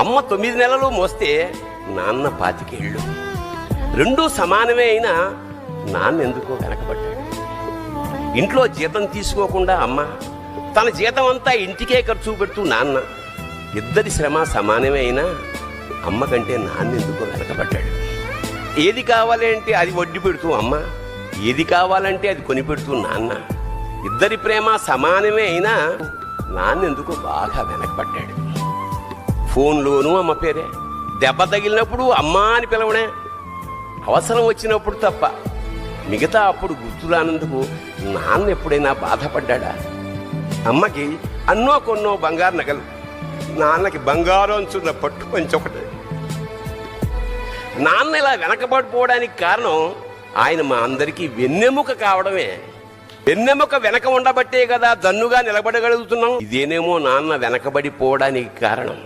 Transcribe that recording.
అమ్మ 9 నెలలు మోస్తే నాన్న 25 ఏళ్ళు. రెండూ సమానమే అయినా నాన్న ఎందుకో వెనకబడ్డాడు. ఇంట్లో జీతం తీసుకోకుండా అమ్మ, తన జీతం అంతా ఇంటికే ఖర్చు పెడుతూ నాన్న, ఇద్దరి శ్రమ సమానమే అయినా అమ్మ కంటే నాన్న ఎందుకో వెనకబడ్డాడు. ఏది కావాలి అంటే అది వడ్డీ పెడుతూ అమ్మ, ఏది కావాలంటే అది కొని పెడుతూ నాన్న, ఇద్దరి ప్రేమ సమానమే అయినా నాన్న ఎందుకో బాగా వెనకబడ్డాడు. ఫోన్లోనూ అమ్మ పేరే, దెబ్బ తగిలినప్పుడు అమ్మ అని పిలవడే, అవసరం వచ్చినప్పుడు తప్ప మిగతా అప్పుడు గుర్తురానందుకు నాన్న ఎప్పుడైనా బాధపడ్డా? అమ్మకి అన్నో కొన్నో బంగారు నగలు, నాన్నకి బంగారం అంచున్న పట్టు పంచొకటి. నాన్న ఇలా వెనకబడిపోవడానికి కారణం ఆయన మా అందరికీ వెన్నెముక కావడమే. వెన్నెముక వెనక ఉండబట్టే కదా దన్నుగా నిలబడగలుగుతున్నాం. ఇదేనేమో నాన్న వెనకబడిపోవడానికి కారణం.